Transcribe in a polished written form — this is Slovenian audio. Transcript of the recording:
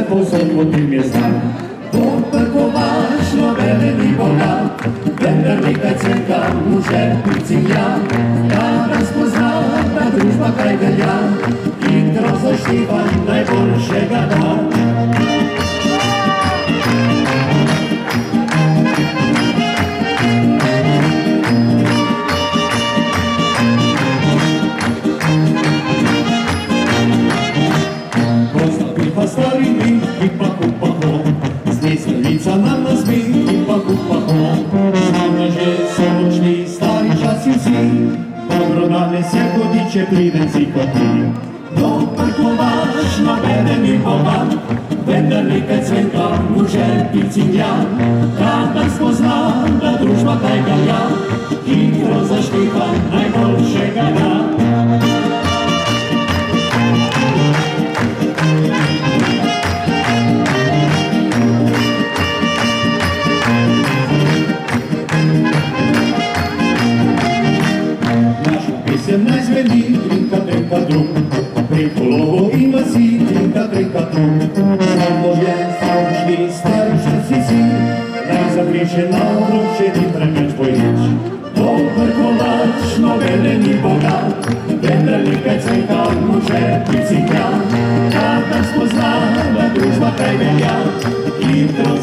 povsod po tem je znan. Poprkovač nobene ni bogat, vendar nekaj cenka mu žepi cilja. Kadar spozna, da družba kaj velja, hitro zaštiva najboljšega da. Stari mi, hipa-hupa-ho, zneslica nam nazvi, hipa-hupa-ho. Znamo že so odšli stari časi vsi, dobro danes je godiče pride zikoti. Doprkovač nobene ni bogat, vendar nekaj cvenka mu žepi cilja. Kadar spozna, da družba kaj velja, hitro zaštiva najboljšega da. Naj zveni, trinka, trenka, drum, preko lovo ima si, trinka, trenka, drum. Znamo je, so odšli stari časi si, naj zabriše na obrok, še ni preveč bojič. Doprkovač nobene ni bogat, vendar nekaj cvenka mu žepi cilja. Kadar spozna, da družba kaj velja, hitro